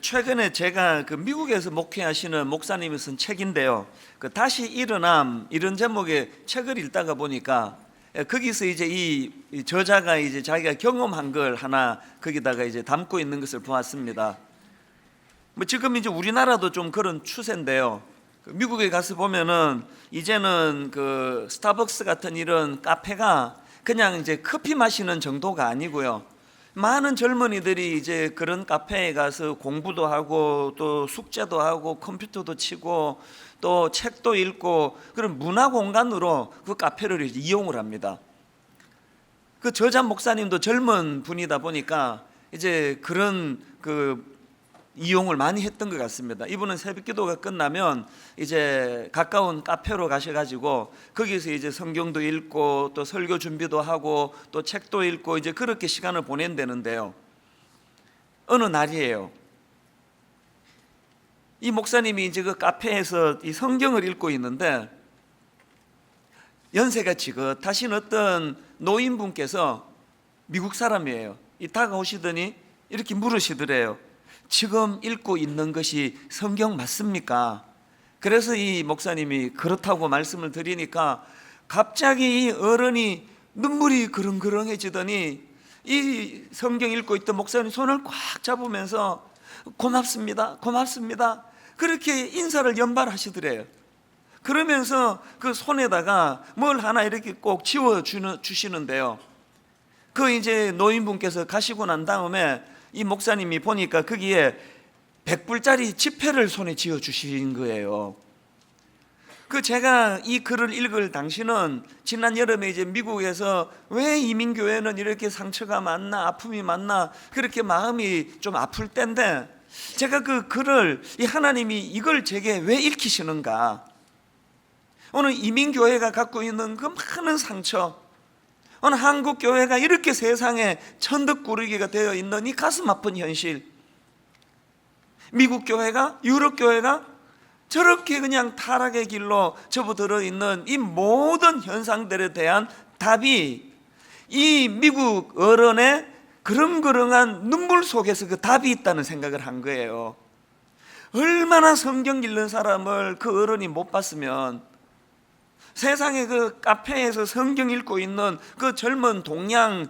최근에 제가 미국에서 목회하시는 목사님이 쓴 책인데요. 다시 일어남 이런 제목의 책을 읽다가 보니까 거기서 이제 이 저자가 이제 자기가 경험한 걸 하나 거기다가 이제 담고 있는 것을 보았습니다. 지금 이제 우리나라도 좀 그런 추세인데요. 미국에 가서 보면은 이제는 스타벅스 같은 이런 카페가 그냥 이제 커피 마시는 정도가 아니고요. 많은 젊은이들이 이제 그런 카페에 가서 공부도 하고 또 숙제도 하고 컴퓨터도 치고 또 책도 읽고 그런 문화 공간으로 그 카페를 이용을 합니다. 그 저자 목사님도 젊은 분이다 보니까 이제 그런 이용을 많이 했던 것 같습니다. 이분은 새벽 기도가 끝나면 이제 가까운 카페로 가셔가지고 거기서 이제 성경도 읽고 또 설교 준비도 하고 또 책도 읽고 이제 그렇게 시간을 보낸다는데요. 어느 날이에요. 이 목사님이 이제 그 카페에서 이 성경을 읽고 있는데 연세가 지긋하신 어떤 노인분께서 미국 사람이에요. 다가오시더니 이렇게 물으시더래요. 지금 읽고 있는 것이 성경 맞습니까? 그래서 이 목사님이 그렇다고 말씀을 드리니까 갑자기 이 어른이 눈물이 그렁그렁해지더니 이 성경 읽고 있던 목사님 손을 꽉 잡으면서 고맙습니다, 고맙습니다 그렇게 인사를 연발하시더래요. 그러면서 그 손에다가 뭘 하나 이렇게 꼭 지워 주시는데요. 이제 노인분께서 가시고 난 다음에 이 목사님이 보니까 거기에 100불짜리 지폐를 손에 쥐어 주신 거예요. 제가 이 글을 읽을 당시는 지난 여름에 이제 미국에서 왜 이민교회는 이렇게 상처가 많나 아픔이 많나 그렇게 마음이 좀 아플 때인데 제가 그 글을 이 하나님이 이걸 제게 왜 읽히시는가, 오늘 이민교회가 갖고 있는 그 많은 상처, 오늘 한국교회가 이렇게 세상에 천덕꾸러기가 되어 있는 이 가슴 아픈 현실, 미국교회가 유럽교회가 저렇게 그냥 타락의 길로 접어들어 있는 이 모든 현상들에 대한 답이 이 미국 어른의 그렁그렁한 눈물 속에서 그 답이 있다는 생각을 한 거예요. 얼마나 성경 읽는 사람을 그 어른이 못 봤으면 세상에 그 카페에서 성경 읽고 있는 그 젊은 동양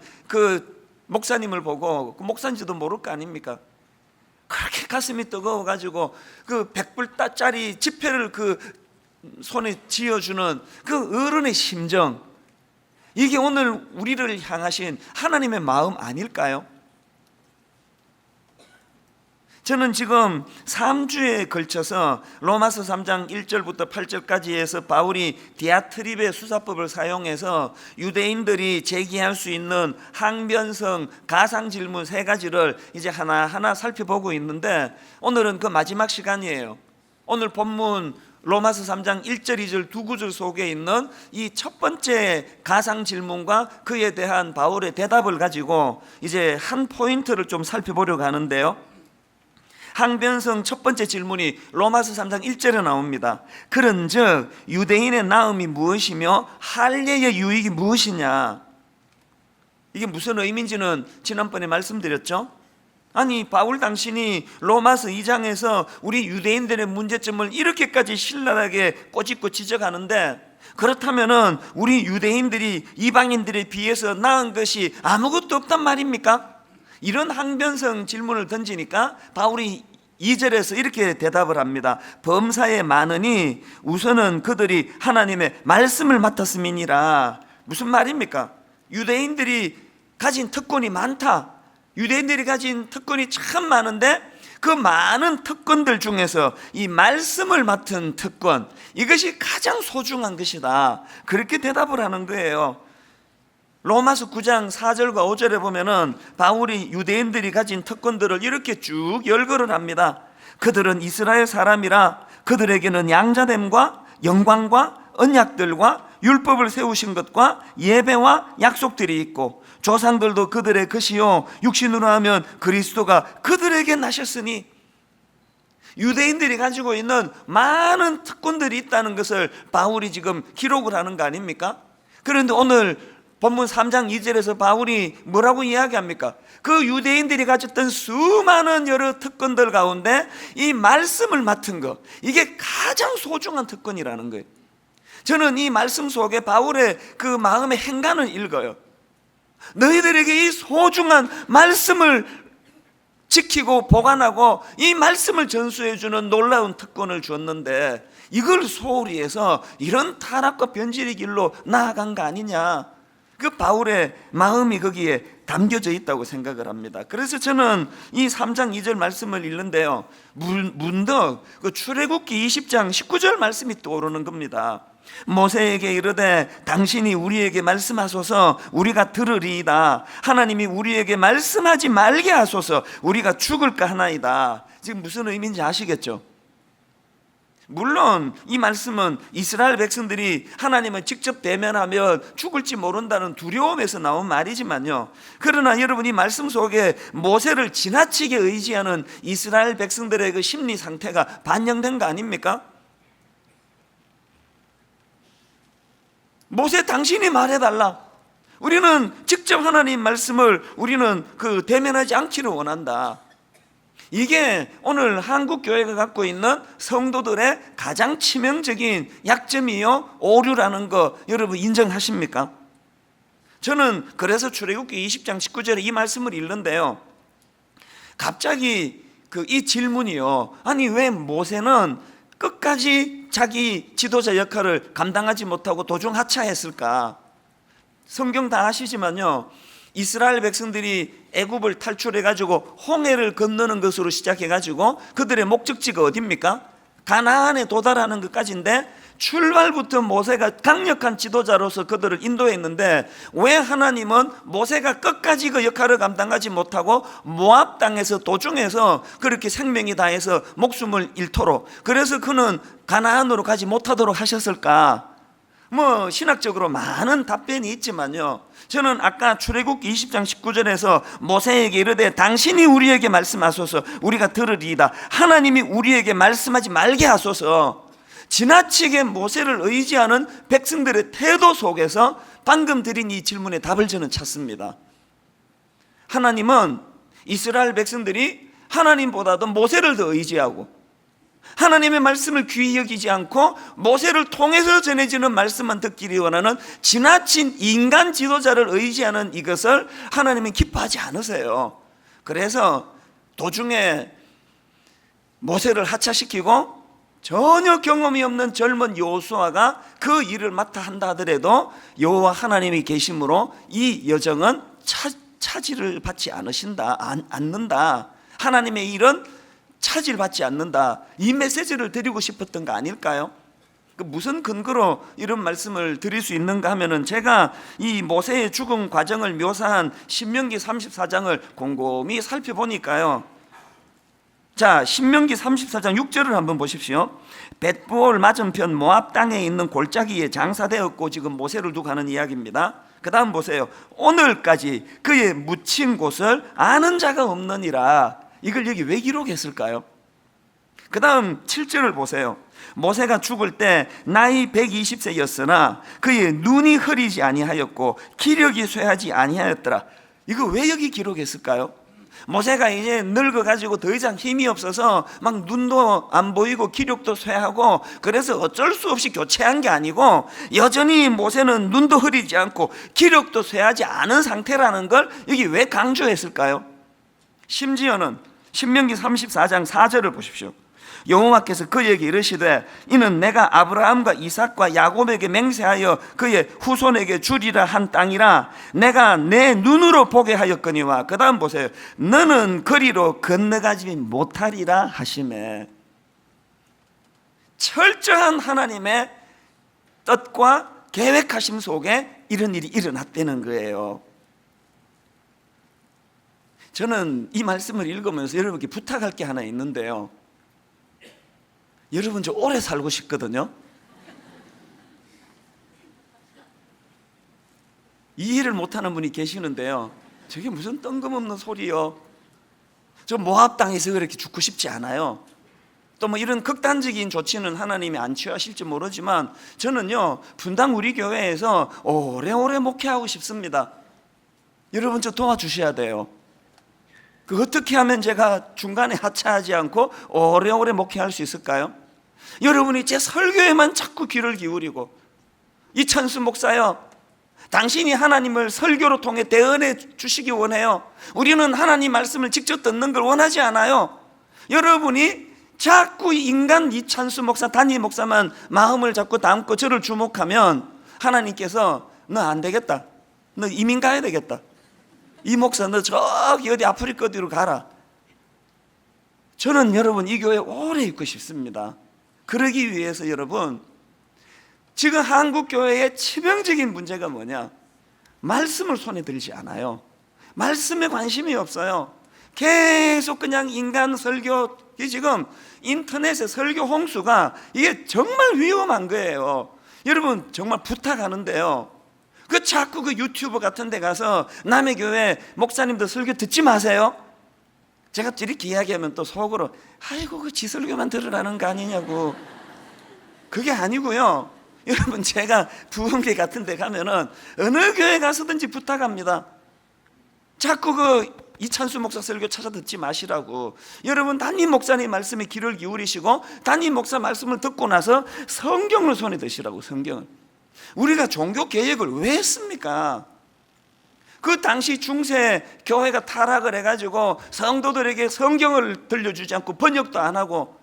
목사님을 보고 목사인지도 모를 거 아닙니까? 그렇게 가슴이 뜨거워가지고 100불짜리 지폐를 손에 쥐어주는 그 어른의 심정, 이게 오늘 우리를 향하신 하나님의 마음 아닐까요? 저는 지금 3주에 걸쳐서 로마서 3장 1절부터 8절까지 해서 바울이 디아트립의 수사법을 사용해서 유대인들이 제기할 수 있는 항변성 가상질문 3가지를 이제 하나하나 살펴보고 있는데 오늘은 그 마지막 시간이에요. 오늘 본문 로마서 3장 1절 2절 두 구절 속에 있는 이 첫 번째 가상질문과 그에 대한 바울의 대답을 가지고 이제 한 포인트를 좀 살펴보려고 하는데요. 항변성 첫 번째 질문이 로마서 3장 1절에 나옵니다. 그런즉 유대인의 나음이 무엇이며 할례의 유익이 무엇이냐. 이게 무슨 의미인지는 지난번에 말씀드렸죠. 아니, 바울 당신이 로마서 2장에서 우리 유대인들의 문제점을 이렇게까지 신랄하게 꼬집고 지적하는데, 그렇다면은 우리 유대인들이 이방인들에 비해서 나은 것이 아무것도 없단 말입니까? 이런 항변성 질문을 던지니까 바울이 2절에서 이렇게 대답을 합니다. 범사에 많으니 우선은 그들이 하나님의 말씀을 맡았음이니라. 무슨 말입니까? 유대인들이 가진 특권이 많다. 유대인들이 가진 특권이 참 많은데 그 많은 특권들 중에서 이 말씀을 맡은 특권, 이것이 가장 소중한 것이다. 그렇게 대답을 하는 거예요. 로마서 9장 4절과 5절에 보면은 바울이 유대인들이 가진 특권들을 이렇게 쭉 열거를 합니다. 그들은 이스라엘 사람이라 그들에게는 양자됨과 영광과 언약들과 율법을 세우신 것과 예배와 약속들이 있고 조상들도 그들의 것이요 육신으로 하면 그리스도가 그들에게 나셨으니, 유대인들이 가지고 있는 많은 특권들이 있다는 것을 바울이 지금 기록을 하는 거 아닙니까? 그런데 오늘 본문 3장 2절에서 바울이 뭐라고 이야기합니까? 그 유대인들이 가졌던 수많은 여러 특권들 가운데 이 말씀을 맡은 것, 이게 가장 소중한 특권이라는 거예요. 저는 이 말씀 속에 바울의 그 마음의 행간을 읽어요. 너희들에게 이 소중한 말씀을 지키고 보관하고 이 말씀을 전수해 주는 놀라운 특권을 주었는데 이걸 소홀히 해서 이런 타락과 변질의 길로 나아간 거 아니냐, 그 바울의 마음이 거기에 담겨져 있다고 생각을 합니다. 그래서 저는 이 3장 2절 말씀을 읽는데요, 문득 그 출애굽기 20장 19절 말씀이 떠오르는 겁니다. 모세에게 이르되 당신이 우리에게 말씀하소서 우리가 들으리이다. 하나님이 우리에게 말씀하지 말게 하소서 우리가 죽을까 하나이다. 지금 무슨 의미인지 아시겠죠? 물론 이 말씀은 이스라엘 백성들이 하나님을 직접 대면하면 죽을지 모른다는 두려움에서 나온 말이지만요, 그러나 여러분, 이 말씀 속에 모세를 지나치게 의지하는 이스라엘 백성들의 그 심리 상태가 반영된 거 아닙니까? 모세, 당신이 말해달라. 우리는 직접 하나님 말씀을 우리는 그 대면하지 않기를 원한다. 이게 오늘 한국 교회가 갖고 있는 성도들의 가장 치명적인 약점이요, 오류라는 거 여러분 인정하십니까? 저는 그래서 출애굽기 20장 19절에 이 말씀을 읽는데요, 갑자기 이 질문이요, 아니 왜 모세는 끝까지 자기 지도자 역할을 감당하지 못하고 도중하차했을까? 성경 다 아시지만요, 이스라엘 백성들이 애굽을 탈출해가지고 홍해를 건너는 것으로 시작해가지고 그들의 목적지가 어디입니까? 가나안에 도달하는 것까지인데 출발부터 모세가 강력한 지도자로서 그들을 인도했는데 왜 하나님은 모세가 끝까지 그 역할을 감당하지 못하고 모압 땅에서 도중에서 그렇게 생명이 다해서 목숨을 잃도록, 그래서 그는 가나안으로 가지 못하도록 하셨을까? 뭐 신학적으로 많은 답변이 있지만요, 저는 아까 출애굽기 20장 19절에서 모세에게 이르되 당신이 우리에게 말씀하소서 우리가 들으리이다, 하나님이 우리에게 말씀하지 말게 하소서, 지나치게 모세를 의지하는 백성들의 태도 속에서 방금 드린 이 질문에 답을 저는 찾습니다. 하나님은 이스라엘 백성들이 하나님보다도 모세를 더 의지하고 하나님의 말씀을 귀히 여기지 않고 모세를 통해서 전해지는 말씀만 듣기를 원하는 지나친 인간 지도자를 의지하는 이것을 하나님은 기뻐하지 않으세요. 그래서 도중에 모세를 하차시키고 전혀 경험이 없는 젊은 여호수아가 그 일을 맡아 한다 하더라도 여호와 하나님이 계심으로 이 여정은 차질을 받지 않는다. 하나님의 일은 차질 받지 않는다. 이 메시지를 드리고 싶었던 거 아닐까요? 무슨 근거로 이런 말씀을 드릴 수 있는가 하면은, 제가 이 모세의 죽음 과정을 묘사한 신명기 34장을 곰곰이 살펴보니까요, 자, 신명기 34장 6절을 한번 보십시오. 벳부올 맞은편 모압 땅에 있는 골짜기에 장사되었고, 지금 모세를 두고 하는 이야기입니다. 그 다음 보세요. 오늘까지 그의 묻힌 곳을 아는 자가 없느니라. 이걸 여기 왜 기록했을까요? 그 다음 7절을 보세요. 모세가 죽을 때 나이 120세였으나 그의 눈이 흐리지 아니하였고 기력이 쇠하지 아니하였더라. 이거 왜 여기 기록했을까요? 모세가 이제 늙어가지고 더 이상 힘이 없어서 막 눈도 안 보이고 기력도 쇠하고 그래서 어쩔 수 없이 교체한 게 아니고, 여전히 모세는 눈도 흐리지 않고 기력도 쇠하지 않은 상태라는 걸 여기 왜 강조했을까요? 심지어는 신명기 34장 4절을 보십시오. 여호와께서 그에게 이르시되 이는 내가 아브라함과 이삭과 야곱에게 맹세하여 그의 후손에게 주리라 한 땅이라 내가 내 눈으로 보게 하였거니와, 그 다음 보세요. 너는 거리로 건너가지 못하리라 하시매. 철저한 하나님의 뜻과 계획하심 속에 이런 일이 일어났다는 거예요. 저는 이 말씀을 읽으면서 여러분께 부탁할 게 하나 있는데요, 여러분 저 오래 살고 싶거든요. 이해를 못하는 분이 계시는데요, 저게 무슨 뜬금없는 소리요. 저 모압 땅에서 그렇게 죽고 싶지 않아요. 또 뭐 이런 극단적인 조치는 하나님이 안 취하실지 모르지만 저는요, 분당 우리 교회에서 오래오래 목회하고 싶습니다. 여러분 저 도와주셔야 돼요. 그 어떻게 하면 제가 중간에 하차하지 않고 오래오래 목회할 수 있을까요? 여러분이 제 설교에만 자꾸 귀를 기울이고, 이찬수 목사요, 당신이 하나님을 설교로 통해 대언해 주시기 원해요. 우리는 하나님 말씀을 직접 듣는 걸 원하지 않아요. 여러분이 자꾸 인간 이찬수 목사, 담임 목사만 마음을 잡고 담고 저를 주목하면 하나님께서 너 안 되겠다, 너 이민 가야 되겠다, 이 목사 너 저기 어디 아프리카 어디로 가라. 저는 여러분 이 교회에 오래 있고 싶습니다. 그러기 위해서 여러분, 지금 한국 교회의 치명적인 문제가 뭐냐? 말씀을 손에 들지 않아요. 말씀에 관심이 없어요. 계속 그냥 인간 설교, 지금 인터넷의 설교 홍수가 이게 정말 위험한 거예요. 여러분 정말 부탁하는데요, 그 자꾸 그 유튜브 같은 데 가서 남의 교회 목사님들 설교 듣지 마세요. 제가 이렇게 이야기하면 또 속으로 아이고 그 지 설교만 들으라는 거 아니냐고. 그게 아니고요, 여러분 제가 부흥회 같은 데 가면은 어느 교회 가서든지 부탁합니다. 자꾸 그 이찬수 목사 설교 찾아 듣지 마시라고. 여러분 담임 목사님 말씀에 귀를 기울이시고 담임 목사 말씀을 듣고 나서 성경을 손에 드시라고. 성경을. 우리가 종교 개혁을 왜 했습니까? 그 당시 중세 교회가 타락을 해가지고 성도들에게 성경을 들려주지 않고 번역도 안 하고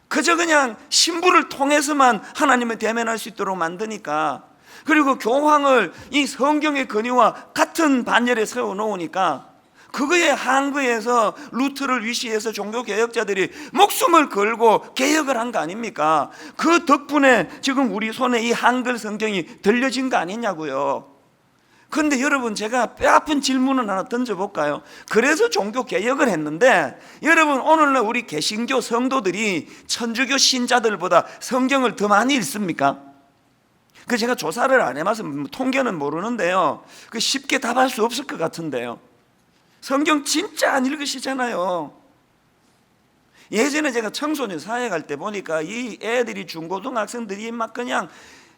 그저 그냥 신부를 통해서만 하나님을 대면할 수 있도록 만드니까, 그리고 교황을 이 성경의 권위와 같은 반열에 세워놓으니까 그거에 항거해서 루트를 위시해서 종교개혁자들이 목숨을 걸고 개혁을 한 거 아닙니까? 그 덕분에 지금 우리 손에 이 한글 성경이 들려진 거 아니냐고요. 그런데 여러분 제가 뼈아픈 질문을 하나 던져볼까요? 그래서 종교개혁을 했는데 여러분 오늘날 우리 개신교 성도들이 천주교 신자들보다 성경을 더 많이 읽습니까? 그 제가 조사를 안 해봐서 통계는 모르는데요, 그 쉽게 답할 수 없을 것 같은데요. 성경 진짜 안 읽으시잖아요. 예전에 제가 청소년 사회 갈 때 보니까 이 애들이 중고등학생들이 막 그냥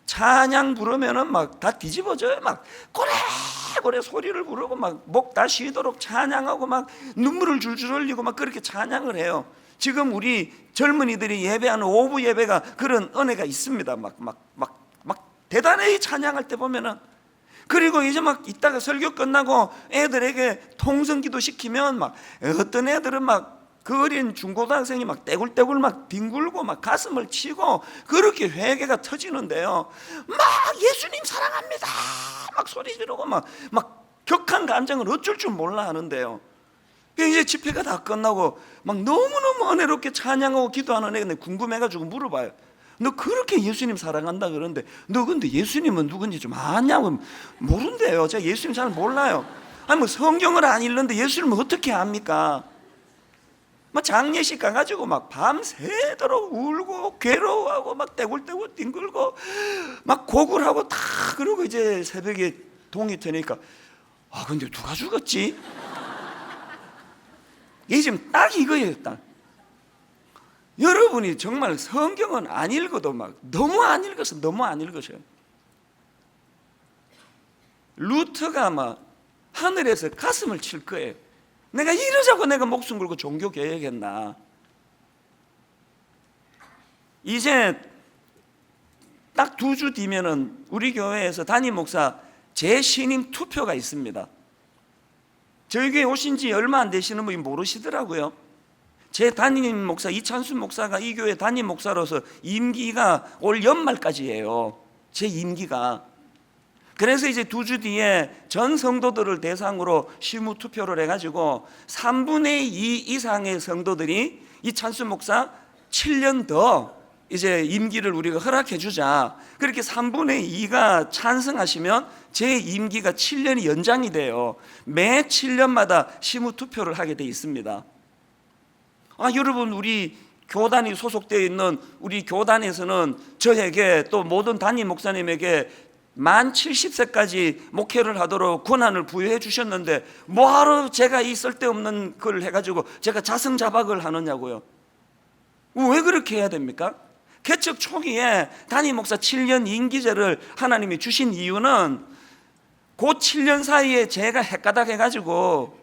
찬양 부르면은 막 다 뒤집어져요. 막 고래고래 소리를 부르고 막 목 다 쉬도록 찬양하고 막 눈물을 줄줄 흘리고 막 그렇게 찬양을 해요. 지금 우리 젊은이들이 예배하는 오후 예배가 그런 은혜가 있습니다. 막 대단히 찬양할 때 보면은. 그리고 이제 막 이따가 설교 끝나고 애들에게 통성기도 시키면 막 어떤 애들은 막 그 어린 중고등학생이 막 떼굴떼굴 막 뒹굴고 막 가슴을 치고 그렇게 회개가 터지는데요, 막 예수님 사랑합니다 막 소리 지르고 막 격한 감정을 어쩔 줄 몰라 하는데요, 이제 집회가 다 끝나고 막 너무너무 은혜롭게 찬양하고 기도하는 애가 궁금해가지고 물어봐요. 너 그렇게 예수님 사랑한다 그러는데 너 근데 예수님은 누군지 좀 아냐고. 모른대요. 제가 예수님 잘 몰라요. 아니 뭐 성경을 안 읽는데 예수님은 어떻게 압니까? 막 장례식 가가지고 막 밤새도록 울고 괴로워하고 막 떼굴떼굴 뒹굴고 막 고굴하고 다 그러고 이제 새벽에 동이 트니까 아 근데 누가 죽었지? 이게 지금 딱 이거예요. 딱 여러분이 정말 성경은 안 읽어도 막 너무 안 읽으셔요. 루터가 막 하늘에서 가슴을 칠 거예요. 내가 이러자고 내가 목숨 걸고 종교 개혁했나. 이제 딱 2주 뒤면은 우리 교회에서 담임 목사 재신임 투표가 있습니다. 저희 교회 오신 지 얼마 안 되시는 분이 모르시더라고요. 제 담임 목사 이찬수 목사가 이 교회 담임 목사로서 임기가 올 연말까지예요. 제 임기가. 그래서 이제 2주 뒤에 전 성도들을 대상으로 실무 투표를 해가지고 3분의 2 이상의 성도들이 이찬수 목사 7년 더 이제 임기를 우리가 허락해 주자. 그렇게 3분의 2가 찬성하시면 제 임기가 7년이 연장이 돼요. 매 7년마다 실무 투표를 하게 돼 있습니다. 여러분 우리 교단이 소속되어 있는 우리 교단에서는 저에게 또 모든 담임 목사님에게 만 70세까지 목회를 하도록 권한을 부여해 주셨는데 뭐하러 제가 이 쓸데없는 걸 해가지고 제가 자승자박을 하느냐고요. 왜 그렇게 해야 됩니까? 개척 초기에 담임 목사 7년 임기제를 하나님이 주신 이유는 그 7년 사이에 제가 헷가닥 해가지고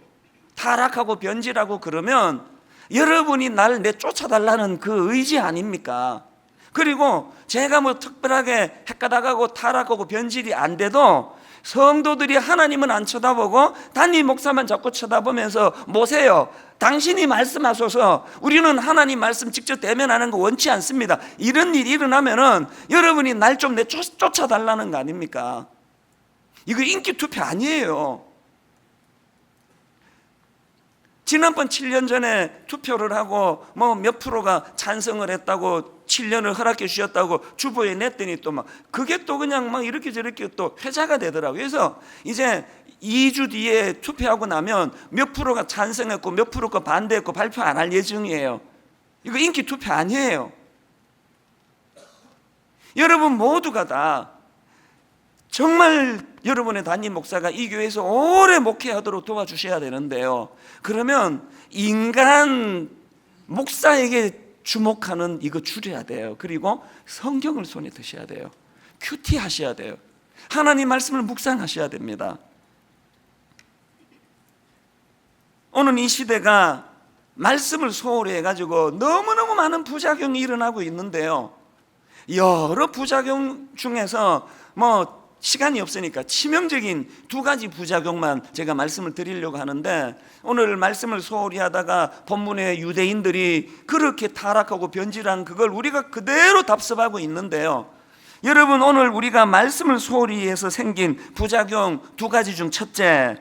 타락하고 변질하고 그러면 여러분이 날 내쫓아달라는 그 의지 아닙니까? 그리고 제가 뭐 특별하게 헷가닥하고 타락하고 변질이 안 돼도 성도들이 하나님은 안 쳐다보고 담임 목사만 자꾸 쳐다보면서 모세요, 당신이 말씀하소서, 우리는 하나님 말씀 직접 대면하는 거 원치 않습니다. 이런 일이 일어나면은 여러분이 날 좀 쫓아달라는 거 아닙니까? 이거 인기 투표 아니에요. 지난번 7년 전에 투표를 하고 뭐 몇 프로가 찬성을 했다고 7년을 허락해 주셨다고 주보에 냈더니 또 막 그게 또 그냥 막 이렇게 저렇게 또 회자가 되더라고요. 그래서 이제 2주 뒤에 투표하고 나면 몇 프로가 찬성했고 몇 프로가 반대했고 발표 안 할 예정이에요. 이거 인기 투표 아니에요. 여러분 모두가 다 정말 여러분의 담임 목사가 이 교회에서 오래 목회하도록 도와주셔야 되는데요, 그러면 인간 목사에게 주목하는 이거 줄여야 돼요. 그리고 성경을 손에 드셔야 돼요. 큐티 하셔야 돼요. 하나님 말씀을 묵상하셔야 됩니다. 오늘 이 시대가 말씀을 소홀히 해가지고 너무너무 많은 부작용이 일어나고 있는데요, 여러 부작용 중에서 뭐 시간이 없으니까 치명적인 2가지 부작용만 제가 말씀을 드리려고 하는데, 오늘 말씀을 소홀히 하다가 본문의 유대인들이 그렇게 타락하고 변질한 그걸 우리가 그대로 답습하고 있는데요, 여러분 오늘 우리가 말씀을 소홀히 해서 생긴 부작용 2가지 중 첫째,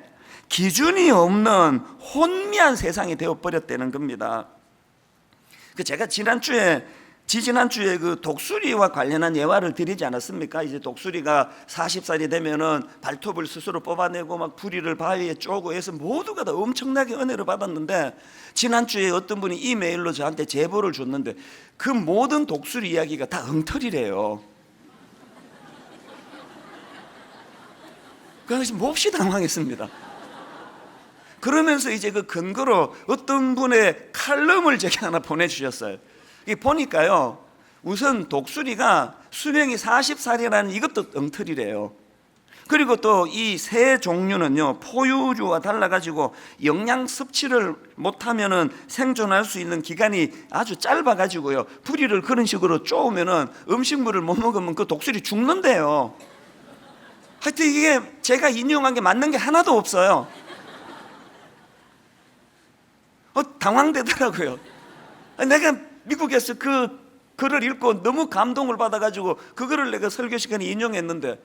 기준이 없는 혼미한 세상이 되어버렸다는 겁니다. 제가 지지난주에 그 독수리와 관련한 예화를 드리지 않았습니까? 이제 독수리가 40살이 되면은 발톱을 스스로 뽑아내고 막 부리를 바위에 쪼고 해서 모두가 다 엄청나게 은혜를 받았는데, 지난주에 어떤 분이 이메일로 저한테 제보를 줬는데 그 모든 독수리 이야기가 다 엉터리래요. 그래서 몹시 당황했습니다. 그러면서 이제 그 근거로 어떤 분의 칼럼을 제게 하나 보내주셨어요. 보니까요, 우선 독수리가 수명이 40살이라는 이것도 엉터리래요. 그리고 또 이 새 종류는요, 포유류와 달라가지고 영양 섭취를 못하면은 생존할 수 있는 기간이 아주 짧아가지고요, 부리를 그런 식으로 쪼으면은 음식물을 못 먹으면 그 독수리 죽는데요. 하여튼 이게 제가 인용한 게 맞는 게 하나도 없어요. 당황되더라고요. 내가 미국에서 그 글을 읽고 너무 감동을 받아가지고 그거를 내가 설교 시간에 인용했는데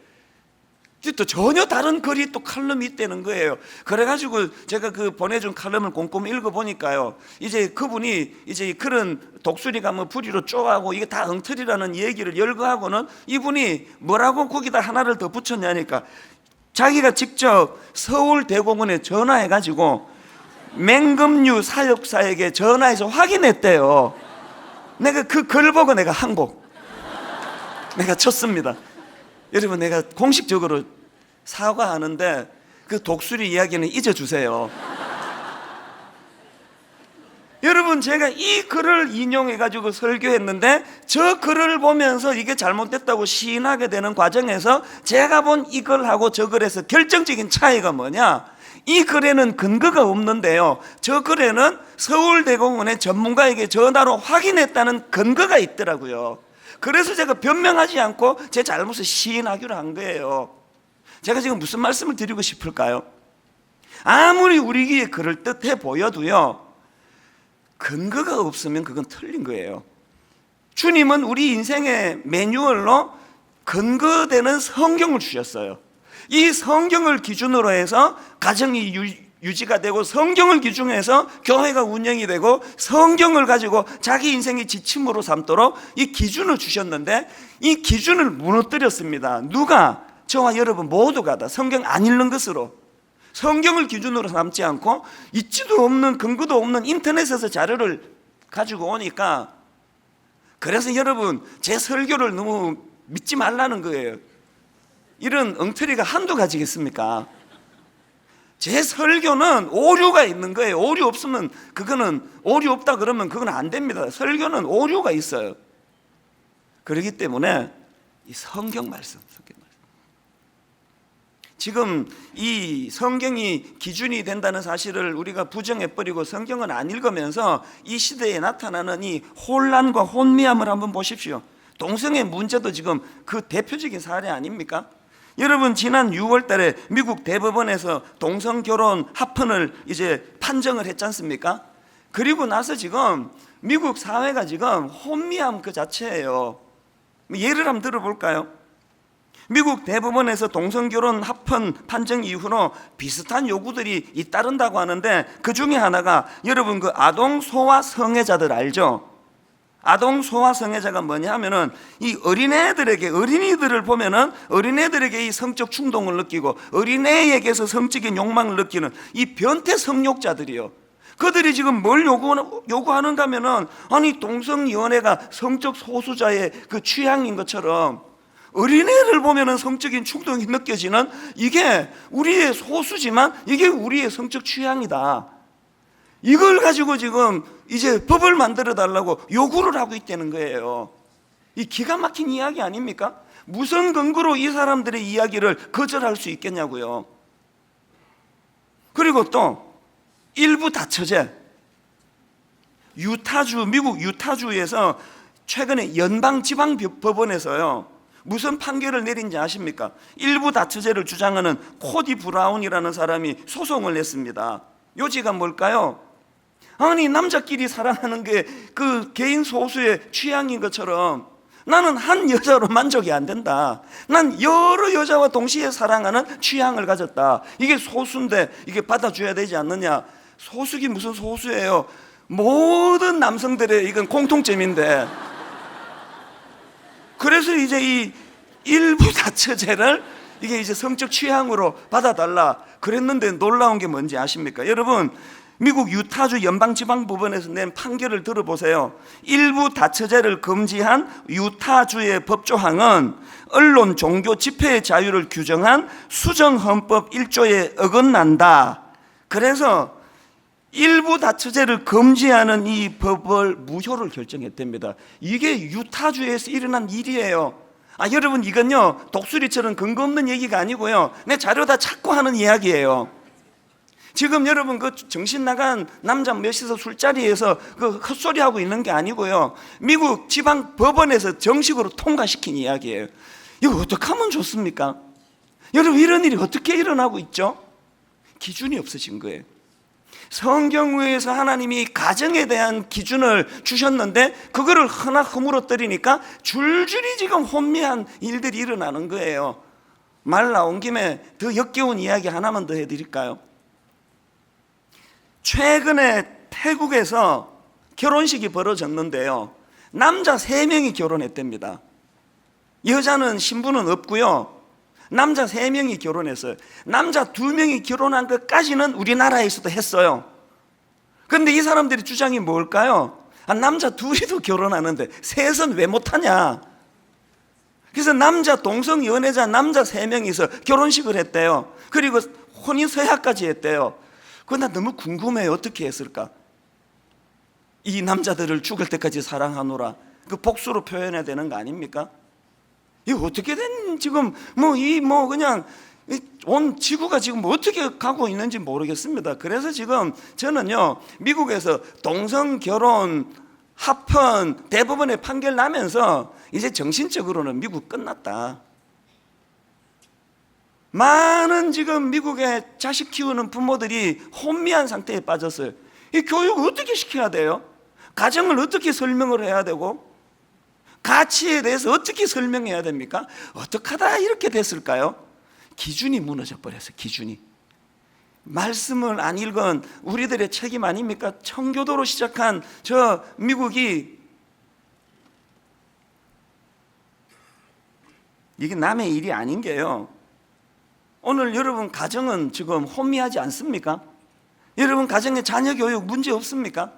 또 전혀 다른 글이 또 칼럼이 있다는 거예요. 그래가지고 제가 그 보내준 칼럼을 꼼꼼히 읽어보니까요, 이제 그분이 이제 그런 독수리가 뭐 부리로 쪼아하고 이게 다 엉터리라는 얘기를 열거하고는 이분이 뭐라고 거기다 하나를 더 붙였냐니까, 자기가 직접 서울대공원에 전화해가지고 맹금류 사역사에게 전화해서 확인했대요. 내가 그 글 보고 내가 항복, 내가 쳤습니다. 여러분, 내가 공식적으로 사과하는데 그 독수리 이야기는 잊어주세요. 여러분, 제가 이 글을 인용해가지고 설교했는데 저 글을 보면서 이게 잘못됐다고 시인하게 되는 과정에서 제가 본 이 글하고 저 글에서 결정적인 차이가 뭐냐, 이 글에는 근거가 없는데요, 저 글에는 서울대공원의 전문가에게 전화로 확인했다는 근거가 있더라고요. 그래서 제가 변명하지 않고 제 잘못을 시인하기로 한 거예요. 제가 지금 무슨 말씀을 드리고 싶을까요? 아무리 우리 귀에 그럴듯해 보여도요, 근거가 없으면 그건 틀린 거예요. 주님은 우리 인생의 매뉴얼로 근거되는 성경을 주셨어요. 이 성경을 기준으로 해서 가정이 유지가 되고, 성경을 기준해서 교회가 운영이 되고, 성경을 가지고 자기 인생의 지침으로 삼도록 이 기준을 주셨는데 이 기준을 무너뜨렸습니다. 누가? 저와 여러분 모두가 다 성경 안 읽는 것으로, 성경을 기준으로 삼지 않고 있지도 없는 근거도 없는 인터넷에서 자료를 가지고 오니까, 그래서 여러분 제 설교를 너무 믿지 말라는 거예요. 이런 엉터리가 한두 가지겠습니까? 제 설교는 오류가 있는 거예요. 오류 없으면 그거는 오류 없다 그러면 그건 안 됩니다. 설교는 오류가 있어요. 그렇기 때문에 이 성경 말씀. 지금 이 성경이 기준이 된다는 사실을 우리가 부정해버리고 성경은 안 읽으면서 이 시대에 나타나는 이 혼란과 혼미함을 한번 보십시오. 동성애 문제도 지금 그 대표적인 사례 아닙니까? 여러분, 지난 6월 달에 미국 대법원에서 동성결혼 합헌을 이제 판정을 했지 않습니까? 그리고 나서 지금 미국 사회가 지금 혼미함 그 자체예요. 예를 한번 들어볼까요? 미국 대법원에서 동성결혼 합헌 판정 이후로 비슷한 요구들이 잇따른다고 하는데, 그 중에 하나가 여러분 그 아동 소아 성애자들 알죠? 아동 소아 성애자가 뭐냐 하면은 이 어린이들을 보면은 어린애들에게 이 성적 충동을 느끼고 어린애에게서 성적인 욕망을 느끼는 이 변태 성욕자들이요. 그들이 지금 뭘 요구하는가 하면은, 아니 동성연애가 성적 소수자의 그 취향인 것처럼 어린애를 보면은 성적인 충동이 느껴지는, 이게 우리의 소수지만 이게 우리의 성적 취향이다. 이걸 가지고 지금 이제 법을 만들어 달라고 요구를 하고 있다는 거예요. 이 기가 막힌 이야기 아닙니까? 무슨 근거로 이 사람들의 이야기를 거절할 수 있겠냐고요. 그리고 또 일부 다처제, 미국 유타주에서 최근에 연방지방법원에서요 무슨 판결을 내린지 아십니까? 일부 다처제를 주장하는 코디 브라운이라는 사람이 소송을 냈습니다. 요지가 뭘까요? 아니 남자끼리 사랑하는 게 그 개인 소수의 취향인 것처럼 나는 한 여자로 만족이 안 된다. 난 여러 여자와 동시에 사랑하는 취향을 가졌다. 이게 소수인데 이게 받아줘야 되지 않느냐. 소수긴 무슨 소수예요. 모든 남성들의 이건 공통점인데, 그래서 이제 이 일부 다처제를 이게 이제 성적 취향으로 받아달라 그랬는데, 놀라운 게 뭔지 아십니까? 여러분, 미국 유타주 연방지방법원에서 낸 판결을 들어보세요. 일부 다처제를 금지한 유타주의 법조항은 언론, 종교, 집회의 자유를 규정한 수정헌법 1조에 어긋난다. 그래서 일부 다처제를 금지하는 이 법을 무효를 결정했답니다. 이게 유타주에서 일어난 일이에요. 여러분, 이건요 독수리처럼 근거 없는 얘기가 아니고요, 내 자료 다 찾고 하는 이야기예요. 지금 여러분 그 정신 나간 남자 몇이서 술자리에서 그 헛소리 하고 있는 게 아니고요, 미국 지방 법원에서 정식으로 통과시킨 이야기예요. 이거 어떻게 하면 좋습니까? 여러분, 이런 일이 어떻게 일어나고 있죠? 기준이 없어진 거예요. 성경에서 하나님이 가정에 대한 기준을 주셨는데 그거를 하나 허물어뜨리니까 줄줄이 지금 혼미한 일들이 일어나는 거예요. 말 나온 김에 더 역겨운 이야기 하나만 더 해드릴까요? 최근에 태국에서 결혼식이 벌어졌는데요, 남자 3명이 결혼했답니다. 여자는 신부는 없고요, 남자 3명이 결혼했어요. 남자 2명이 결혼한 것까지는 우리나라에서도 했어요. 그런데 이 사람들의 주장이 뭘까요? 남자 2이도 결혼하는데 셋은 왜 못하냐. 그래서 남자 동성연애자 남자 3명이서 결혼식을 했대요. 그리고 혼인서약까지 했대요. 그건 나 너무 궁금해요. 어떻게 했을까? 이 남자들을 죽을 때까지 사랑하노라, 그 복수로 표현해야 되는 거 아닙니까? 이거 어떻게 된, 지금 그냥 온 지구가 지금 어떻게 가고 있는지 모르겠습니다. 그래서 지금 저는요, 미국에서 동성결혼 합헌 대법원의 판결 나면서 이제 정신적으로는 미국 끝났다. 많은 지금 미국의 자식 키우는 부모들이 혼미한 상태에 빠졌어요. 이 교육을 어떻게 시켜야 돼요? 가정을 어떻게 설명을 해야 되고, 가치에 대해서 어떻게 설명해야 됩니까? 어떻게 하다 이렇게 됐을까요? 기준이 무너져 버렸어요. 기준이. 말씀을 안 읽은 우리들의 책임 아닙니까? 청교도로 시작한 저 미국이, 이게 남의 일이 아닌 게요, 오늘 여러분 가정은 지금 혼미하지 않습니까? 여러분 가정에 자녀 교육 문제 없습니까?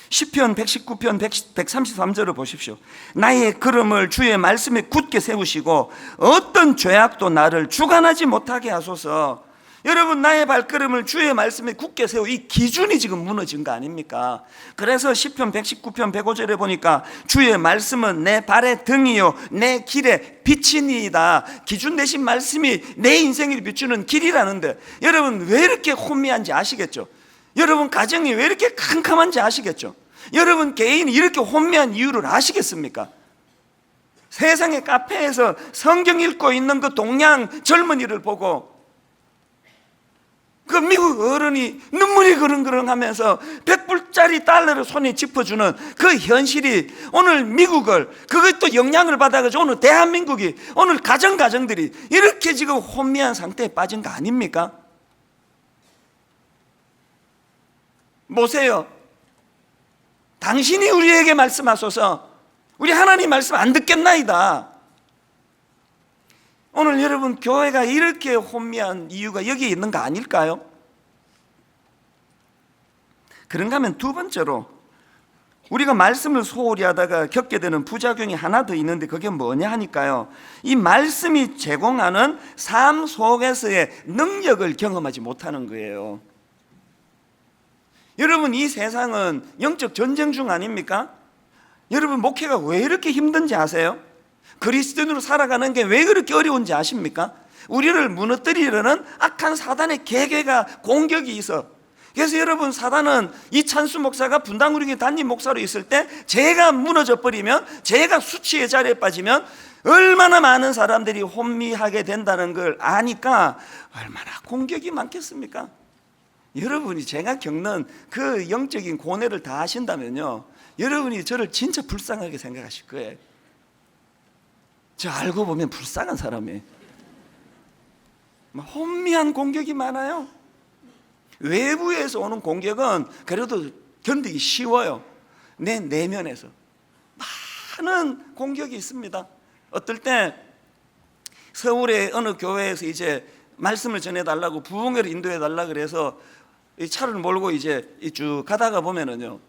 시편 119편 133절을 보십시오. 나의 걸음을 주의 말씀에 굳게 세우시고 어떤 죄악도 나를 주관하지 못하게 하소서. 여러분, 나의 발걸음을 주의 말씀에 굳게 세워, 이 기준이 지금 무너진 거 아닙니까? 그래서 시편 119편 105절에 보니까 주의 말씀은 내 발의 등이요 내 길에 빛이니이다. 기준 대신 말씀이 내 인생을 비추는 길이라는데, 여러분 왜 이렇게 혼미한지 아시겠죠? 여러분 가정이 왜 이렇게 캄캄한지 아시겠죠? 여러분 개인이 이렇게 혼미한 이유를 아시겠습니까? 세상의 카페에서 성경 읽고 있는 그 동양 젊은이를 보고 그 미국 어른이 눈물이 그릉그릉하면서 100불짜리 달러를 손에 짚어주는 그 현실이 오늘 미국을, 그것도 영향을 받아가지고 오늘 대한민국이, 오늘 가정들이 이렇게 지금 혼미한 상태에 빠진 거 아닙니까? 보세요. 당신이 우리에게 말씀하소서. 우리 하나님 말씀 안 듣겠나이다. 오늘 여러분 교회가 이렇게 혼미한 이유가 여기에 있는 거 아닐까요? 그런가 하면 두 번째로, 우리가 말씀을 소홀히 하다가 겪게 되는 부작용이 하나 더 있는데 그게 뭐냐 하니까요, 이 말씀이 제공하는 삶 속에서의 능력을 경험하지 못하는 거예요. 여러분 이 세상은 영적 전쟁 중 아닙니까? 여러분 목회가 왜 이렇게 힘든지 아세요? 그리스도인으로 살아가는 게 왜 그렇게 어려운지 아십니까? 우리를 무너뜨리려는 악한 사단의 계획과 공격이 있어. 그래서 여러분, 사단은 이찬수 목사가 분당우리교회 담임 목사로 있을 때 제가 무너져 버리면, 제가 수치의 자리에 빠지면 얼마나 많은 사람들이 혼미하게 된다는 걸 아니까 얼마나 공격이 많겠습니까? 여러분이 제가 겪는 그 영적인 고뇌를 다 하신다면요, 여러분이 저를 진짜 불쌍하게 생각하실 거예요. 저 알고 보면 불쌍한 사람이에요. 혼미한 공격이 많아요. 외부에서 오는 공격은 그래도 견디기 쉬워요. 내 내면에서 많은 공격이 있습니다. 어떨 때 서울의 어느 교회에서 이제 말씀을 전해달라고, 부흥회를 인도해달라 그래서 이 차를 몰고 이제 쭉 가다가 보면은요,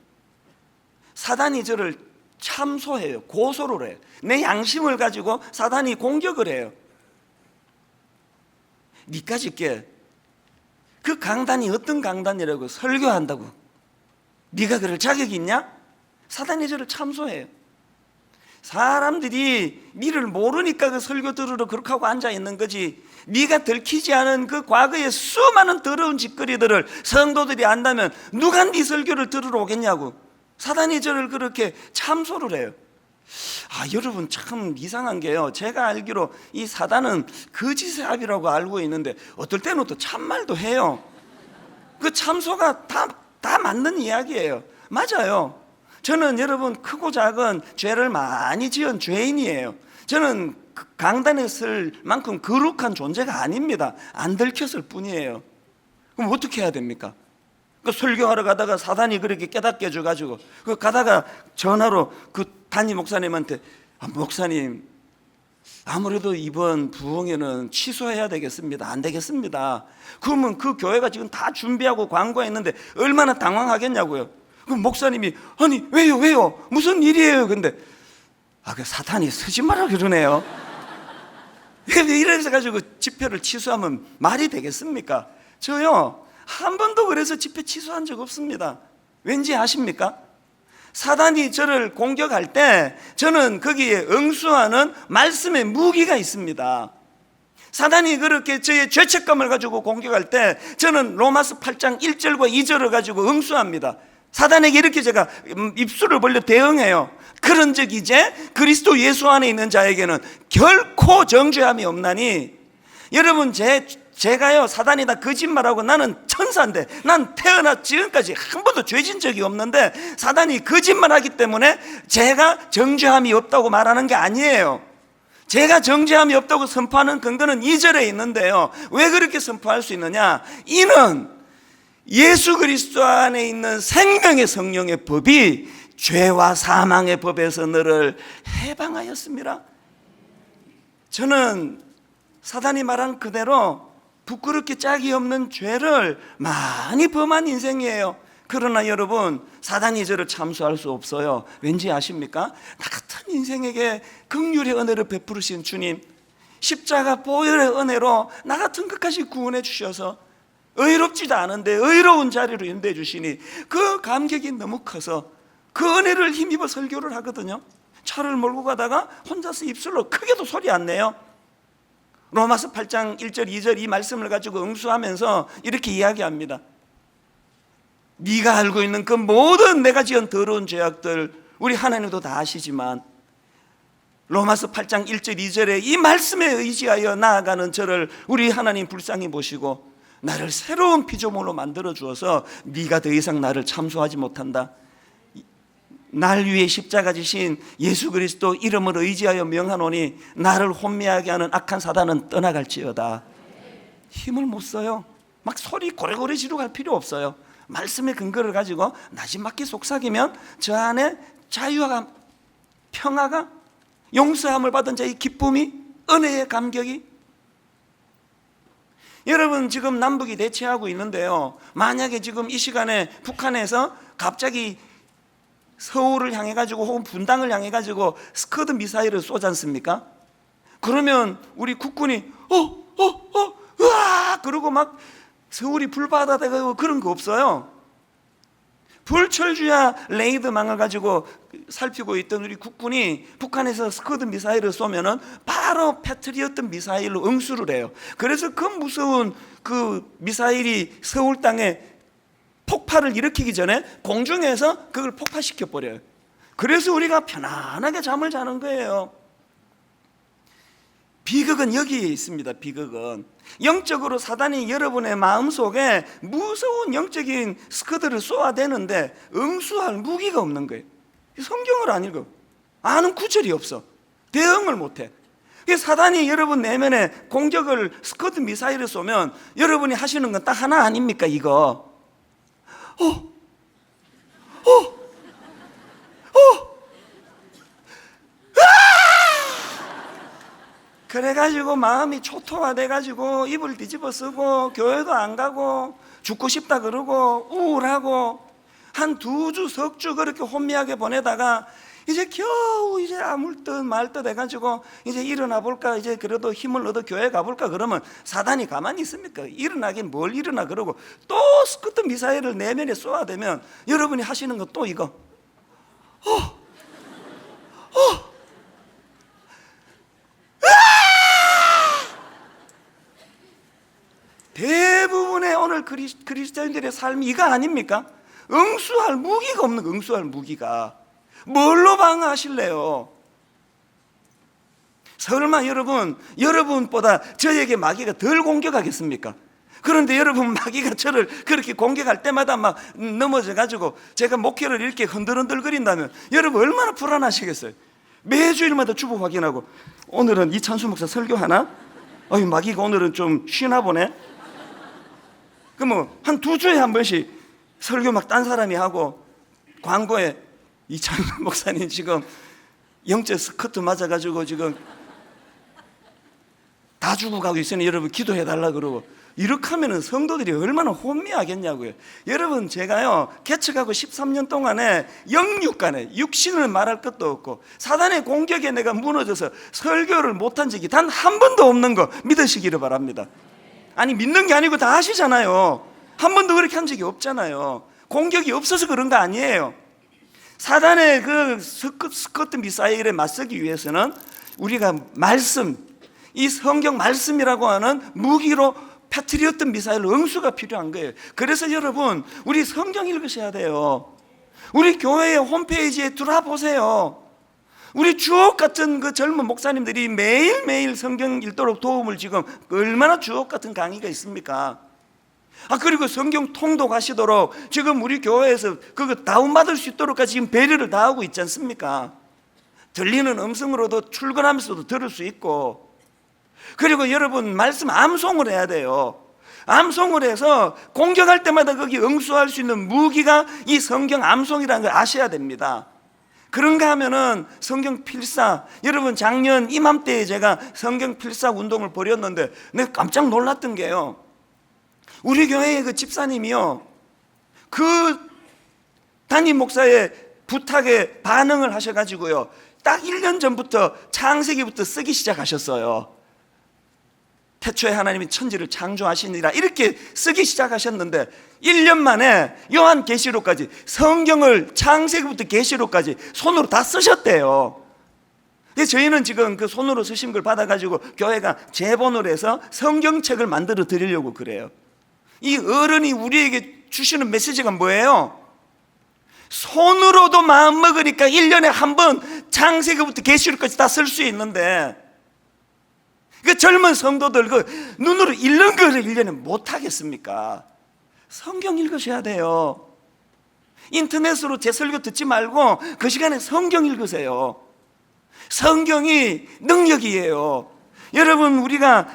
사단이 저를 참소해요. 고소를 해요. 내 양심을 가지고 사단이 공격을 해요. 니까짓 게 그 강단이 어떤 강단이라고 설교한다고 네가 그럴 자격이 있냐? 사단이 저를 참소해요. 사람들이 니를 모르니까 그 설교 들으러 그렇게 하고 앉아있는 거지, 네가 들키지 않은 그 과거의 수많은 더러운 짓거리들을 성도들이 안다면 누가 네 설교를 들으러 오겠냐고 사단이 저를 그렇게 참소를 해요. 여러분 참 이상한 게요, 제가 알기로 이 사단은 거짓의 압이라고 알고 있는데 어떨 때는 또 참말도 해요. 그 참소가 다 맞는 이야기예요. 맞아요. 저는 여러분 크고 작은 죄를 많이 지은 죄인이에요. 저는 강단에 쓸 만큼 거룩한 존재가 아닙니다. 안 들켰을 뿐이에요. 그럼 어떻게 해야 됩니까? 그 설교하러 가다가 사단이 그렇게 깨닫게 해줘가지고 그 가다가 전화로 그 담임 목사님한테, 목사님 아무래도 이번 부흥회는 취소해야 되겠습니다. 안 되겠습니다. 그러면 그 교회가 지금 다 준비하고 광고했는데 얼마나 당황하겠냐고요. 그럼 목사님이 아니 왜요? 무슨 일이에요? 근데 그 사탄이 쓰지 마라 그러네요. 이래서 가지고 집회를 취소하면 말이 되겠습니까? 저요 한 번도 그래서 집회 취소한 적 없습니다. 왠지 아십니까? 사단이 저를 공격할 때 저는 거기에 응수하는 말씀의 무기가 있습니다. 사단이 그렇게 저의 죄책감을 가지고 공격할 때 저는 로마서 8장 1절과 2절을 가지고 응수합니다. 사단에게 이렇게 제가 입술을 벌려 대응해요. 그런즉 이제 그리스도 예수 안에 있는 자에게는 결코 정죄함이 없나니. 여러분 제가요 사단이 다 거짓말하고 나는 천사인데, 난 태어나 지금까지 한 번도 죄진 적이 없는데 사단이 거짓말하기 때문에 제가 정죄함이 없다고 말하는 게 아니에요. 제가 정죄함이 없다고 선포하는 근거는 2절에 있는데요, 왜 그렇게 선포할 수 있느냐? 이는 예수 그리스도 안에 있는 생명의 성령의 법이 죄와 사망의 법에서 너를 해방하였습니다. 저는 사단이 말한 그대로 부끄럽게 짝이 없는 죄를 많이 범한 인생이에요. 그러나 여러분, 사단이 저를 참수할 수 없어요. 왠지 아십니까? 나 같은 인생에게 긍휼의 은혜를 베푸르신 주님, 십자가 보혈의 은혜로 나 같은 것까지 구원해 주셔서 의롭지도 않은데 의로운 자리로 인도해 주시니 그 감격이 너무 커서 그 은혜를 힘입어 설교를 하거든요. 차를 몰고 가다가 혼자서 입술로 크게도 소리 안 내요. 로마서 8장 1절 2절 이 말씀을 가지고 응수하면서 이렇게 이야기합니다. 네가 알고 있는 그 모든 내가 지은 더러운 죄악들 우리 하나님도 다 아시지만 로마서 8장 1절 2절에 이 말씀에 의지하여 나아가는 저를 우리 하나님 불쌍히 보시고 나를 새로운 피조물로 만들어 주어서 네가 더 이상 나를 참소하지 못한다. 날 위해 십자가 지신 예수 그리스도 이름을 의지하여 명하노니 나를 혼미하게 하는 악한 사단은 떠나갈지어다. 힘을 못 써요. 막 소리 고래고래 지르고 할 필요 없어요. 말씀의 근거를 가지고 나지막히 속삭이면 저 안에 자유와 평화가 용서함을 받은 자의 기쁨이 은혜의 감격이 여러분 지금 남북이 대치하고 있는데요. 만약에 지금 이 시간에 북한에서 갑자기 서울을 향해 가지고 혹은 분당을 향해 가지고 스커드 미사일을 쏘지 않습니까? 그러면 우리 국군이 으아 그러고 막 서울이 불바다 되고 그런 거 없어요. 불철주야 레이더망을 가지고 살피고 있던 우리 국군이 북한에서 스커드 미사일을 쏘면은 바로 패트리어트 미사일로 응수를 해요. 그래서 그 무서운 그 미사일이 서울 땅에 폭발을 일으키기 전에 공중에서 그걸 폭파시켜 버려요. 그래서 우리가 편안하게 잠을 자는 거예요. 비극은 여기에 있습니다. 비극은 영적으로 사단이 여러분의 마음속에 무서운 영적인 스커드를 쏘아대는데 응수할 무기가 없는 거예요. 성경을 안 읽어. 아는 구절이 없어. 대응을 못해. 사단이 여러분 내면에 공격을 스커드 미사일을 쏘면 여러분이 하시는 건 딱 하나 아닙니까? 이거 그래가지고 마음이 초토화돼가지고 이불 뒤집어 쓰고 교회도 안 가고 죽고 싶다 그러고 우울하고 한 2주 석 주 그렇게 혼미하게 보내다가 이제 겨우 이제 아물 듯 말 듯 해가지고 이제 일어나 볼까 이제 그래도 힘을 얻어 교회 가볼까 그러면 사단이 가만히 있습니까? 일어나긴 뭘 일어나 그러고 또 스커트 미사일을 내면에 쏘아대면 여러분이 하시는 건 또 이거 대부분의 오늘 그리스도인들의 삶이 이거 아닙니까? 응수할 무기가 없는 거. 응수할 무기가 뭘로 방어하실래요? 설마 여러분보다 저에게 마귀가 덜 공격하겠습니까? 그런데 여러분 마귀가 저를 그렇게 공격할 때마다 막 넘어져 가지고 제가 목회를 이렇게 흔들흔들거린다면 여러분 얼마나 불안하시겠어요? 매주일마다 주보 확인하고 오늘은 이찬수 목사 설교하나? 마귀가 오늘은 좀 쉬나 보네. 그럼 한 2주에 한 번씩 설교 막 딴 사람이 하고 광고에 이찬수 목사님 지금 영적 스커트 맞아가지고 지금 다 죽어가고 있으니 여러분 기도해달라 그러고 이렇게 하면은 성도들이 얼마나 혼미하겠냐고요. 여러분 제가요 개척하고 13년 동안에 영육간에 육신을 말할 것도 없고 사단의 공격에 내가 무너져서 설교를 못한 적이 단 한 번도 없는 거 믿으시기를 바랍니다. 아니 믿는 게 아니고 다 아시잖아요. 한 번도 그렇게 한 적이 없잖아요. 공격이 없어서 그런 거 아니에요. 사단의 그 스커트 미사일에 맞서기 위해서는 우리가 말씀, 이 성경 말씀이라고 하는 무기로 패트리어트 미사일 응수가 필요한 거예요. 그래서 여러분 우리 성경 읽으셔야 돼요. 우리 교회의 홈페이지에 들어보세요. 우리 주옥 같은 그 젊은 목사님들이 매일매일 성경 읽도록 도움을 지금 얼마나 주옥 같은 강의가 있습니까? 그리고 성경 통독하시도록 지금 우리 교회에서 그거 다운받을 수 있도록까지 지금 배려를 다 하고 있지 않습니까? 들리는 음성으로도 출근하면서도 들을 수 있고, 그리고 여러분 말씀 암송을 해야 돼요. 암송을 해서 공격할 때마다 거기 응수할 수 있는 무기가 이 성경 암송이라는 걸 아셔야 됩니다. 그런가 하면은 성경 필사, 여러분 작년 이맘때에 제가 성경 필사 운동을 벌였는데 내가 깜짝 놀랐던 게요, 우리 교회의 그 집사님이요 그 담임 목사의 부탁에 반응을 하셔가지고요 딱 1년 전부터 창세기부터 쓰기 시작하셨어요. 태초에 하나님이 천지를 창조하시니라 이렇게 쓰기 시작하셨는데 1년 만에 요한계시록까지 성경을 창세기부터 계시록까지 손으로 다 쓰셨대요. 저희는 지금 그 손으로 쓰신 걸 받아가지고 교회가 재본을 해서 성경책을 만들어 드리려고 그래요. 이 어른이 우리에게 주시는 메시지가 뭐예요? 손으로도 마음 먹으니까 1년에 한 번 창세기부터 계시록까지 다 쓸 수 있는데 그 젊은 성도들 그 눈으로 읽는 거를 1년에 못 하겠습니까? 성경 읽으셔야 돼요. 인터넷으로 제 설교 듣지 말고 그 시간에 성경 읽으세요. 성경이 능력이에요. 여러분, 우리가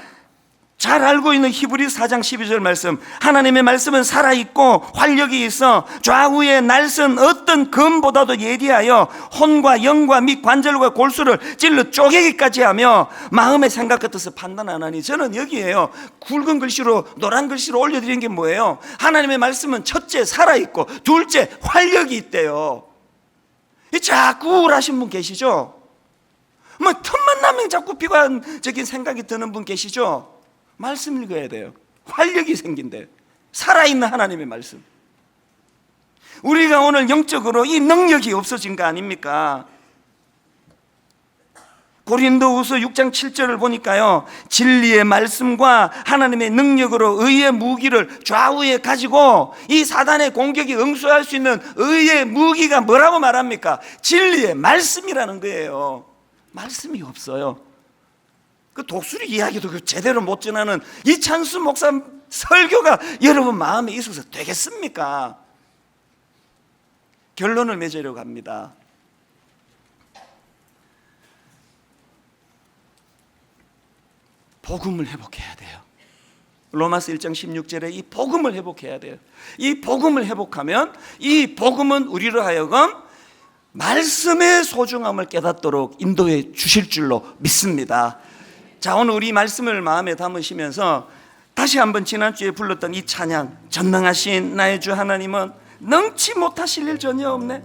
잘 알고 있는 히브리서 4장 12절 말씀, 하나님의 말씀은 살아있고 활력이 있어 좌우에 날선 어떤 검보다도 예리하여 혼과 영과 및 관절과 골수를 찔러 쪼개기까지 하며 마음의 생각 같아서 판단하나니. 저는 여기에요, 굵은 글씨로 노란 글씨로 올려드린 게 뭐예요? 하나님의 말씀은 첫째 살아있고 둘째 활력이 있대요. 자꾸 우울하신 분 계시죠? 뭐 틈만 나면 자꾸 비관적인 생각이 드는 분 계시죠? 말씀 읽어야 돼요. 활력이 생긴대요. 살아있는 하나님의 말씀. 우리가 오늘 영적으로 이 능력이 없어진 거 아닙니까? 고린도후서 6장 7절을 보니까요, 진리의 말씀과 하나님의 능력으로 의의 무기를 좌우에 가지고 이 사단의 공격에 응수할 수 있는 의의 무기가 뭐라고 말합니까? 진리의 말씀이라는 거예요. 말씀이 없어요. 그 독수리 이야기도 제대로 못 전하는 이찬수 목사 설교가 여러분 마음에 있어서 되겠습니까? 결론을 맺으려고 합니다. 복음을 회복해야 돼요. 로마서 1장 16절에 이 복음을 회복해야 돼요. 이 복음을 회복하면 이 복음은 우리로 하여금 말씀의 소중함을 깨닫도록 인도해 주실 줄로 믿습니다. 자, 오늘 우리 말씀을 마음에 담으시면서 다시 한번 지난주에 불렀던 이 찬양, 전능하신 나의 주 하나님은 능치 못하실 일 전혀 없네.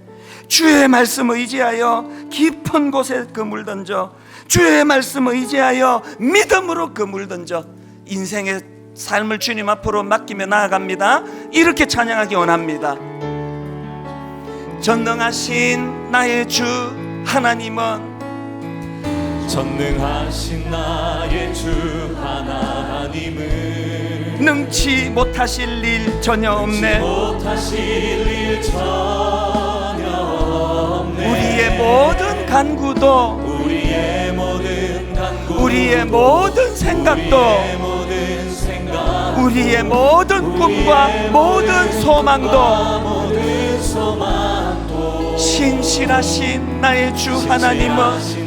주의 말씀 의지하여 깊은 곳에 그물 던져, 주의 말씀 의지하여 믿음으로 그물 던져 인생의 삶을 주님 앞으로 맡기며 나아갑니다. 이렇게 찬양하기 원합니다. 전능하신 나의 주 하나님은, 전능하신 나의 주 하나님은 능치 못하실 일 전혀 없네. 못하실 일 전혀 없네. 우리의 모든 간구도, 우리의 모든 간구, 우리의 모든 생각도, 우리의 모든 꿈과 모든 소망도 신실하신 나의 주 하나님은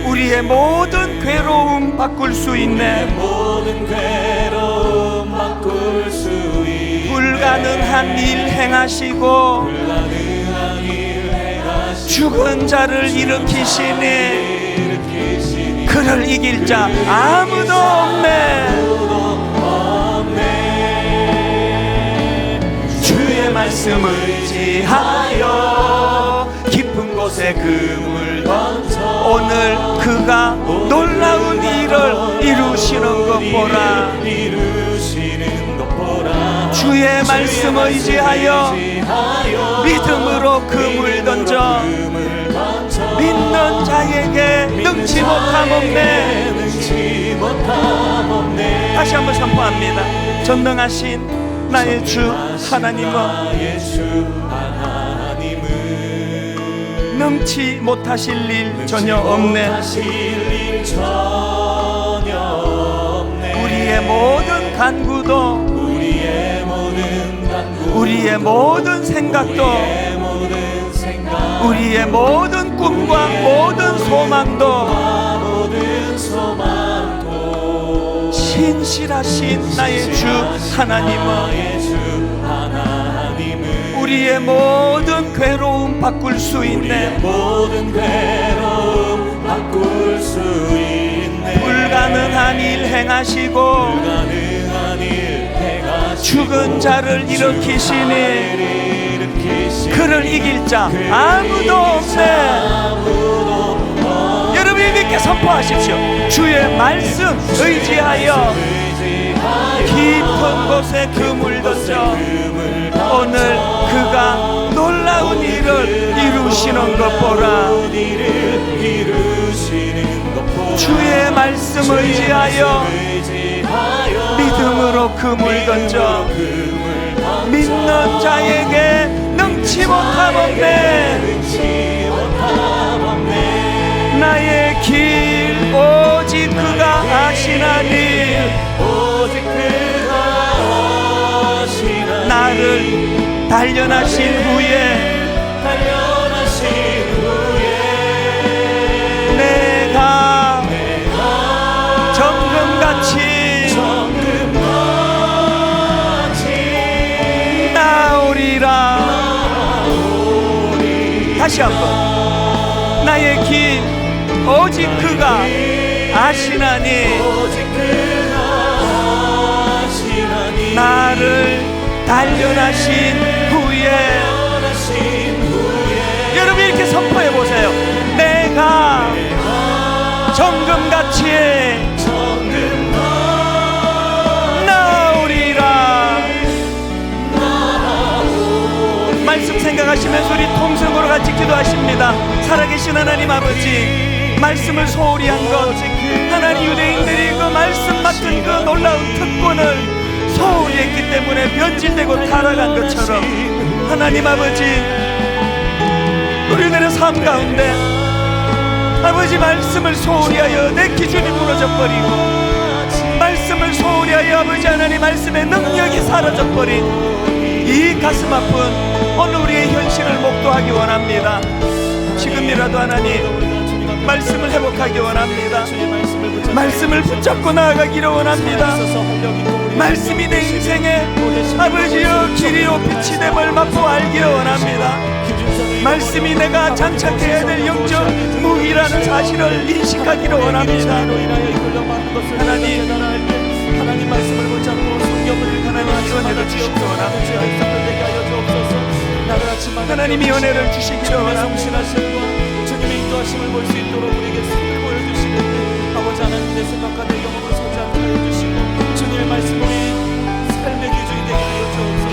우리의 모든 괴로움 바꿀 수 있네. 불가능한 일 행하시고 죽은 자를 일으키시니 그를 이길 자 아무도 없네. 주의 말씀을 의지하여 깊은 곳에 그물 던져 오늘 그가 놀라운 일을 이루시는 것 보라. 주의 말씀 의지하여 믿음으로 그물 던져 믿는 자에게 능치 못함 없네. 다시 한번 선포합니다. 전능하신 나의 주 하나님은 능치 못하실 일 전혀 없네. 우리의 모든 간구도, 우리의 모든 생각도, 우리의 모든 꿈과 모든 소망도 신실하신 나의 주 하나님은 우리의 모든 괴로움 바꿀 수 있네. 불가능한 일 행하시고 죽은 자를 일으키시니 그를 이길 자 아무도 없네. 여러분, 여러분이 믿게 선포하십시오. 주의 말씀 의지하여 깊은 곳에 그물 던져 오늘 그가 놀라운 일을 이루시는 것 보라. 주의 말씀 의지하여 믿음으로 그물 던져 믿는 자에게 능치 못함 없네. 나의 길 오직 그가 아시나니 나를 단련하신 후에 내가 정금같이 나오리라. 다시 한번 나의 길 오직 그가 아시나니 나를 단련하신 후에 여러분 이렇게 선포해 보세요. 내가 정금같이 나오리라. 말씀 생각하시면서 우리 통성으로 같이 기도하십니다. 살아계신 하나님 아버지, 말씀을 소홀히 한 것, 하나님 유대인들이 그 말씀 맡은 그 놀라운 특권을 소홀히 했기 때문에 변질되고 타락한 것처럼 하나님 아버지, 우리들의 삶 가운데 아버지 말씀을 소홀히 하여 내 기준이 무너져 버리고 말씀을 소홀히 하여 아버지 하나님 말씀의 능력이 사라져 버린 이 가슴 아픈 오늘 우리의 현실을 목도하기 원합니다. 지금이라도 하나님 말씀을 회복하기 원합니다. 말씀을 붙잡고 나아가기를 원합니다. 말씀이 내 인생에 아버지여 길이요 빛이 됨을 맛보 알기를 원합니다. 말씀이 내가 장착해야 될 영적 무기라는 사실을 인식하기를 원합니다. 하나님 말씀을 붙잡고 성경을 하나님 은혜를 주시기 원합니다. 하나님이 은혜를 주시기를 원합니다. 주님의 인도하심을 볼 수 있도록 우리에게 삶을 보여주시는데 아버지 하나님의 생각과 내 영혼을 서지 않게 해주시고 주님의 말씀이 삶의 기준이 되게 하여 주옵소서.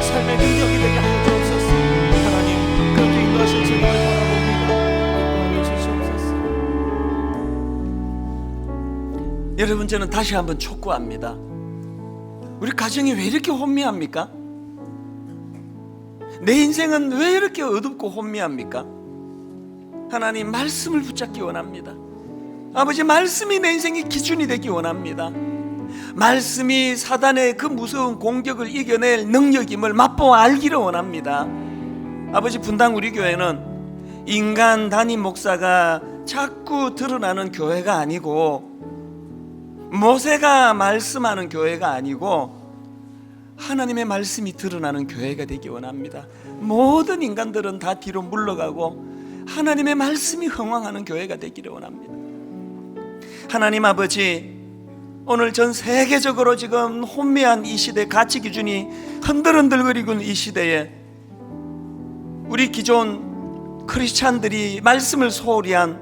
삶의 능력이 되게 하여 주옵소서. 하나님 그렇게 인도하신 주님을 바라봅니다. 인도하여 주시옵소서. 여러분, 저는 다시 한번 촉구합니다. 우리 가정이 왜 이렇게 혼미합니까? 내 인생은 왜 이렇게 어둡고 혼미합니까? 하나님 말씀을 붙잡기 원합니다. 아버지 말씀이 내 인생의 기준이 되기 원합니다. 말씀이 사단의 그 무서운 공격을 이겨낼 능력임을 맛보아 알기를 원합니다. 아버지, 분당 우리 교회는 인간 담임 목사가 자꾸 드러나는 교회가 아니고 모세가 말씀하는 교회가 아니고 하나님의 말씀이 드러나는 교회가 되기 원합니다. 모든 인간들은 다 뒤로 물러가고 하나님의 말씀이 흥왕하는 교회가 되기를 원합니다. 하나님 아버지, 오늘 전 세계적으로 지금 혼미한 이 시대, 가치 기준이 흔들흔들거리고 있는 이 시대에 우리 기존 크리스찬들이 말씀을 소홀히 한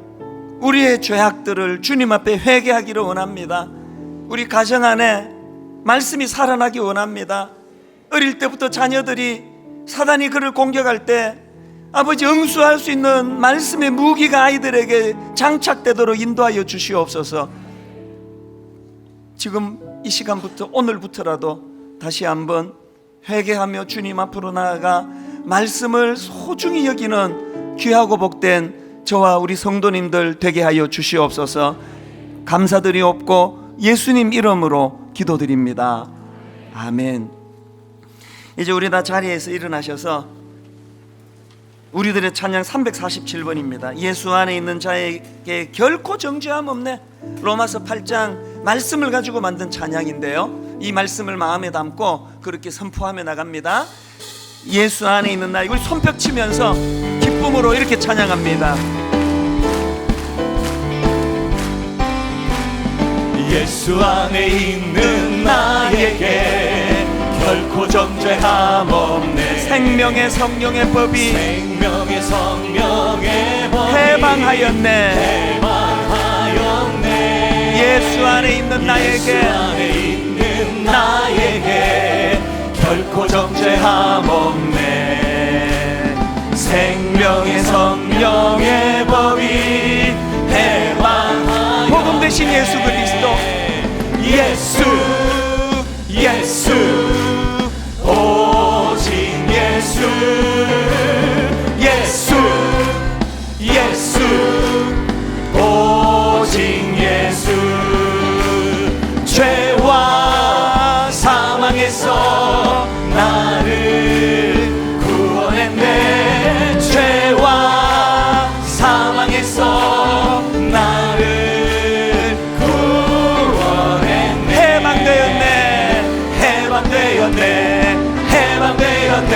우리의 죄악들을 주님 앞에 회개하기를 원합니다. 우리 가정 안에 말씀이 살아나기 원합니다. 어릴 때부터 자녀들이 사단이 그를 공격할 때 아버지 응수할 수 있는 말씀의 무기가 아이들에게 장착되도록 인도하여 주시옵소서. 지금 이 시간부터 오늘부터라도 다시 한번 회개하며 주님 앞으로 나아가 말씀을 소중히 여기는 귀하고 복된 저와 우리 성도님들 되게 하여 주시옵소서. 감사드리옵고 예수님 이름으로 기도드립니다. 아멘. 이제 우리 다 자리에서 일어나셔서 우리들의 찬양 347번입니다. 예수 안에 있는 자에게 결코 정죄함 없네. 로마서 8장 말씀을 가지고 만든 찬양인데요, 이 말씀을 마음에 담고 그렇게 선포하며 나갑니다. 예수 안에 있는 나, 이걸 손뼉 치면서 기쁨으로 이렇게 찬양합니다. 예수 안에 있는 나에게 결코 정죄함 없네. 생명의 성령의 법이 생명의 성령의 법이 해방하였네. 예수 안에 있는 예수 안에 있는 나에게 결코 정죄함 없네. 생명의 성령의 법이 해방하여 복음 대신 예수 그리스도 예수 예수 오직 예수 예수 예수 오직 예수 죄와 사망에서 나를 구원했네. 죄와 사망에서 나를 구원했네. 해방되었네. 해방되었네.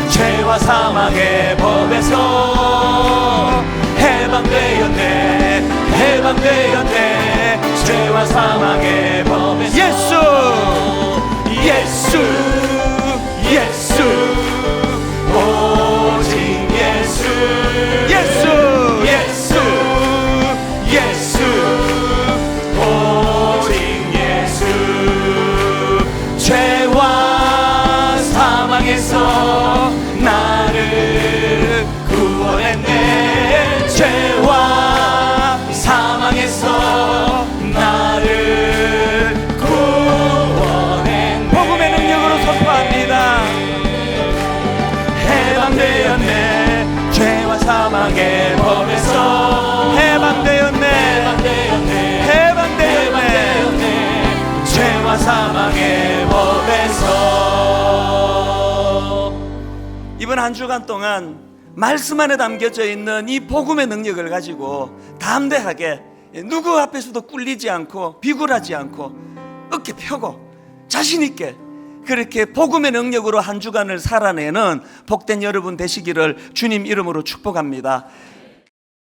죄와 사망의 법에서 해방되었네. 해방되었네. 죄와 사망의 법에서 예수 예수 예수 오직 예수 예수 예수 예수 오직 예수 죄와 사망에서 나를 구원했네. 죄와 사망에서 나를 구원했네. 복음의 능력으로 선포합니다. 해방되었네. 죄와 사망의 법에서 해방되었네. 해방되었네. 죄와 사망의 법에서. 이번 한 주간 동안 말씀 안에 담겨져 있는 이 복음의 능력을 가지고 담대하게 누구 앞에서도 꿀리지 않고 비굴하지 않고 어깨 펴고 자신 있게 그렇게 복음의 능력으로 한 주간을 살아내는 복된 여러분 되시기를 주님 이름으로 축복합니다.